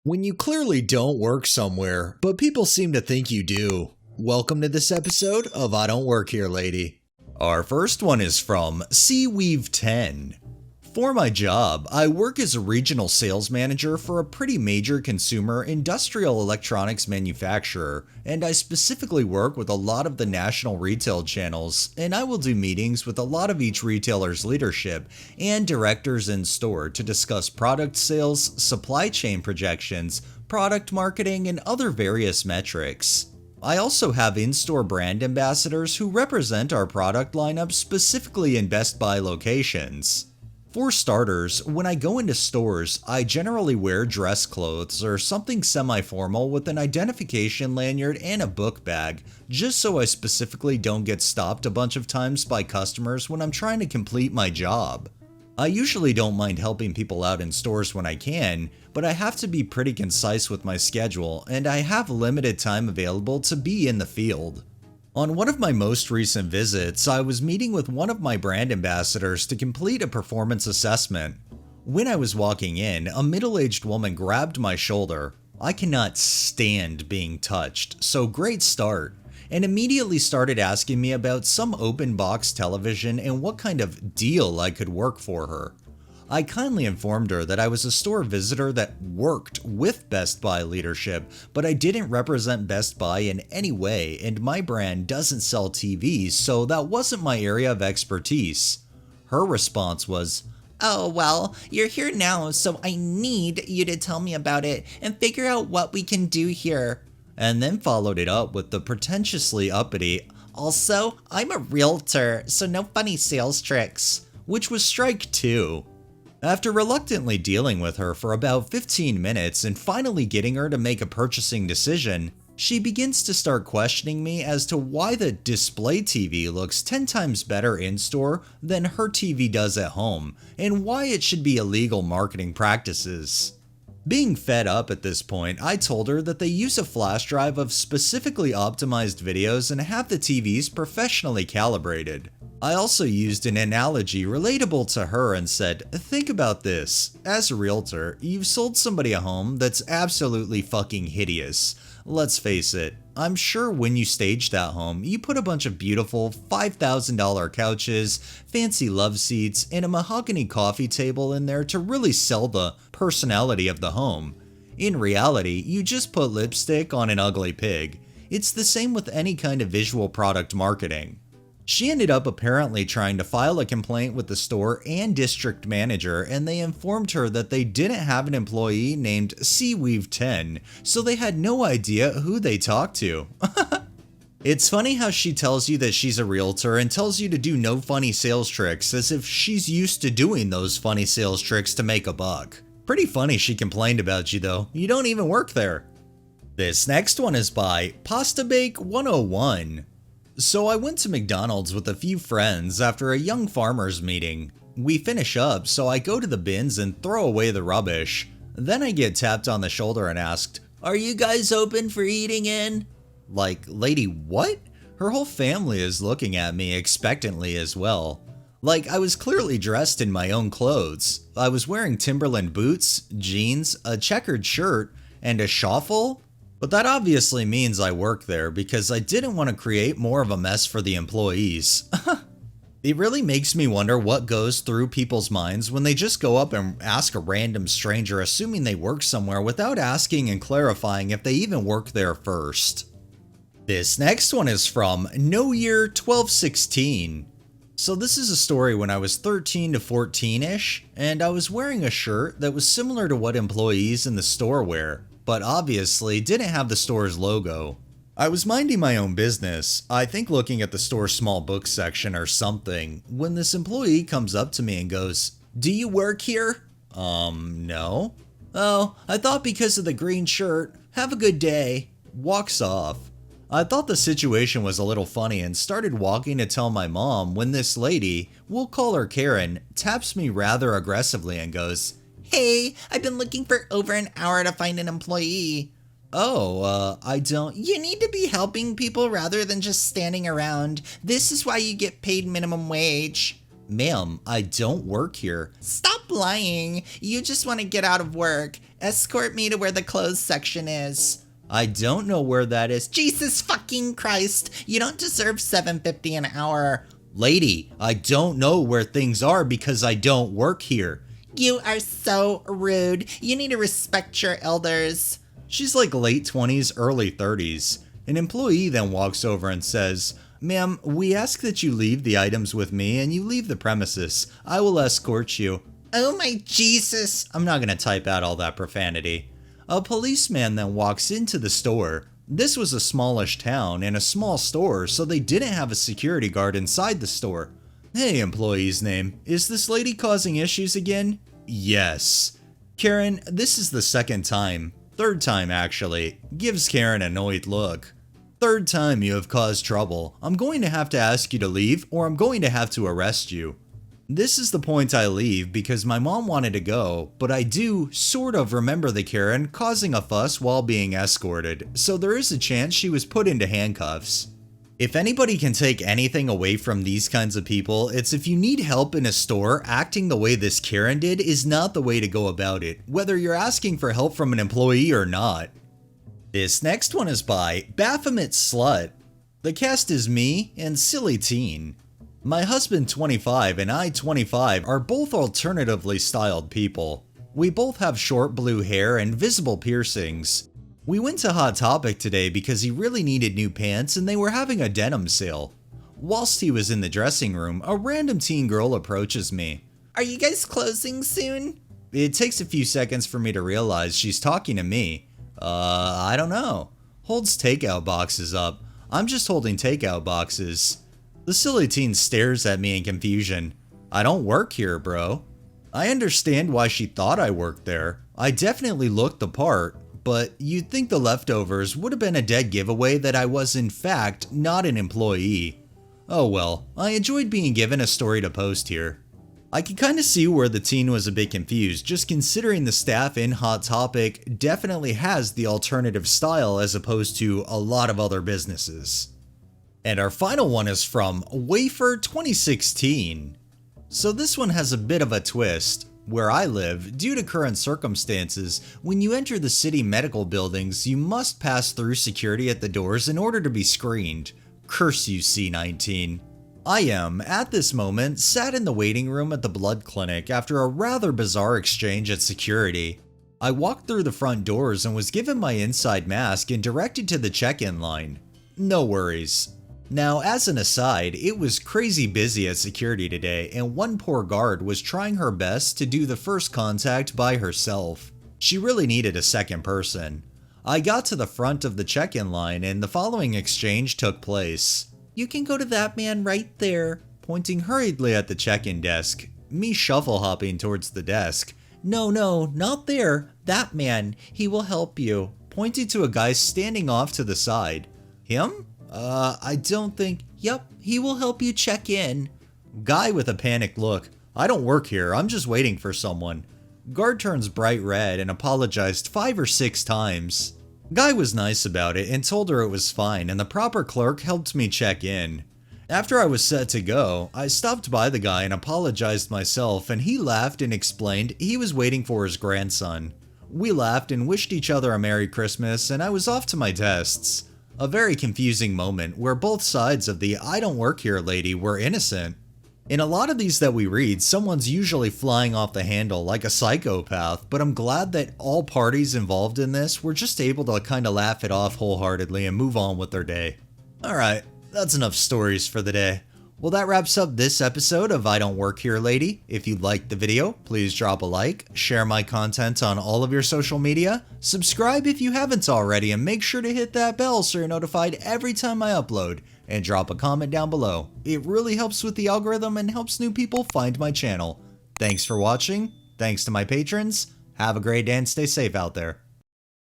When you clearly don't work somewhere, but people seem to think you do. Welcome to this episode of I Don't Work Here, Lady. Our first one is from Seaweave10. For my job, I work as a regional sales manager for a pretty major consumer industrial electronics manufacturer, and I specifically work with a lot of the national retail channels, and I will do meetings with a lot of each retailer's leadership and directors in store to discuss product sales, supply chain projections, product marketing, and other various metrics. I also have in-store brand ambassadors who represent our product lineup specifically in Best Buy locations. For starters, when I go into stores, I generally wear dress clothes or something semi-formal with an identification lanyard and a book bag, just so I specifically don't get stopped a bunch of times by customers when I'm trying to complete my job. I usually don't mind helping people out in stores when I can, but I have to be pretty concise with my schedule, and I have limited time available to be in the field. On one of my most recent visits, I was meeting with one of my brand ambassadors to complete a performance assessment. When I was walking in, a middle-aged woman grabbed my shoulder. I cannot stand being touched, so great start, and immediately started asking me about some open box television and what kind of deal I could work for her. I kindly informed her that I was a store visitor that worked with Best Buy leadership, but I didn't represent Best Buy in any way, and my brand doesn't sell TVs, so that wasn't my area of expertise. Her response was, "Oh, well, you're here now, so I need you to tell me about it and figure out what we can do here." And then followed it up with the pretentiously uppity, "Also, I'm a realtor, so no funny sales tricks," which was strike two. After reluctantly dealing with her for about 15 minutes and finally getting her to make a purchasing decision, she begins to start questioning me as to why the display TV looks 10 times better in-store than her TV does at home, and why it should be illegal marketing practices. Being fed up at this point, I told her that they use a flash drive of specifically optimized videos and have the TVs professionally calibrated. I also used an analogy relatable to her and said, think about this. As a realtor, you've sold somebody a home that's absolutely fucking hideous. Let's face it, I'm sure when you staged that home, you put a bunch of beautiful $5,000 couches, fancy love seats, and a mahogany coffee table in there to really sell the personality of the home. In reality, you just put lipstick on an ugly pig. It's the same with any kind of visual product marketing. She ended up apparently trying to file a complaint with the store and district manager, and they informed her that they didn't have an employee named Seaweave10, so they had no idea who they talked to. It's funny how she tells you that she's a realtor and tells you to do no funny sales tricks as if she's used to doing those funny sales tricks to make a buck. Pretty funny she complained about you though, you don't even work there. This next one is by PastaBake101. So I went to McDonald's with a few friends after a young farmers meeting. We finish up, so I go to the bins and throw away the rubbish. Then I get tapped on the shoulder and asked, "Are you guys open for eating in?" Like, lady, what? Her whole family is looking at me expectantly as well. Like, I was clearly dressed in my own clothes. I was wearing Timberland boots, jeans, a checkered shirt, and a shuffle. But that obviously means I work there because I didn't want to create more of a mess for the employees. It really makes me wonder what goes through people's minds when they just go up and ask a random stranger assuming they work somewhere without asking and clarifying if they even work there first. This next one is from No Year 1216. So this is a story when I was 13 to 14-ish, and I was wearing a shirt that was similar to what employees in the store wear, but obviously didn't have the store's logo. I was minding my own business, I think looking at the store's small book section or something, when this employee comes up to me and goes, "Do you work here?" No. "Oh, I thought because of the green shirt. Have a good day." Walks off. I thought the situation was a little funny and started walking to tell my mom when this lady, we'll call her Karen, taps me rather aggressively and goes, "Hey, I've been looking for over an hour to find an employee." "Oh, I don't..." "You need to be helping people rather than just standing around. This is why you get paid minimum wage." Ma'am, I don't work here. Stop lying. You just want to get out of work. Escort me to where the clothes section is. I don't know where that is. Jesus fucking Christ. You don't deserve $7.50 an hour. Lady, I don't know where things are because I don't work here. You are so rude. You need to respect your elders. She's like late 20s, early 30s. An employee then walks over and says, "Ma'am, we ask that you leave the items with me and you leave the premises. I will escort you." Oh my Jesus. I'm not gonna type out all that profanity. A policeman then walks into the store. This was a smallish town and a small store, so they didn't have a security guard inside the store. "Hey, employee's name. Is this lady causing issues again?" "Yes." "Karen, this is the second time. Third time, actually." Gives Karen an annoyed look. "Third time you have caused trouble. I'm going to have to ask you to leave or I'm going to have to arrest you." This is the point I leave because my mom wanted to go, but I do sort of remember the Karen causing a fuss while being escorted, so there is a chance she was put into handcuffs. If anybody can take anything away from these kinds of people, it's if you need help in a store, acting the way this Karen did is not the way to go about it, whether you're asking for help from an employee or not. This next one is by Baphomet Slut. The cast is me and Silly Teen. My husband 25 and I 25 are both alternatively styled people. We both have short blue hair and visible piercings. We went to Hot Topic today because he really needed new pants and they were having a denim sale. Whilst he was in the dressing room, a random teen girl approaches me. Are you guys closing soon? It takes a few seconds for me to realize she's talking to me. I don't know. Holds takeout boxes up. I'm just holding takeout boxes. The silly teen stares at me in confusion. "I don't work here, bro." I understand why she thought I worked there. I definitely looked the part, but you'd think the leftovers would have been a dead giveaway that I was in fact not an employee. Oh well, I enjoyed being given a story to post here. I can kinda see where the teen was a bit confused, just considering the staff in Hot Topic definitely has the alternative style as opposed to a lot of other businesses. And our final one is from Wafer 2016. So this one has a bit of a twist. Where I live, due to current circumstances, when you enter the city medical buildings, you must pass through security at the doors in order to be screened. Curse you, C19. I am, at this moment, sat in the waiting room at the blood clinic after a rather bizarre exchange at security. I walked through the front doors and was given my inside mask and directed to the check-in line. No worries. Now, as an aside, it was crazy busy at security today, and one poor guard was trying her best to do the first contact by herself. She really needed a second person. I got to the front of the check-in line and the following exchange took place. "You can go to that man right there," pointing hurriedly at the check-in desk. Me shuffle-hopping towards the desk. "No, not there. That man. He will help you," pointing to a guy standing off to the side. "Him? I don't think..." "Yep, he will help you check in." Guy with a panicked look. "I don't work here, I'm just waiting for someone." Guard turns bright red and apologized 5 or 6 times. Guy was nice about it and told her it was fine and the proper clerk helped me check in. After I was set to go, I stopped by the guy and apologized myself and he laughed and explained he was waiting for his grandson. We laughed and wished each other a Merry Christmas and I was off to my tests. A very confusing moment where both sides of the "I don't work here" lady were innocent. In a lot of these that we read, someone's usually flying off the handle like a psychopath, but I'm glad that all parties involved in this were just able to kinda laugh it off wholeheartedly and move on with their day. Alright, that's enough stories for the day. Well, that wraps up this episode of I Don't Work Here Lady. If you liked the video, please drop a like, share my content on all of your social media, subscribe if you haven't already, and make sure to hit that bell so you're notified every time I upload, and drop a comment down below. It really helps with the algorithm and helps new people find my channel. Thanks for watching, thanks to my patrons, have a great day and stay safe out there.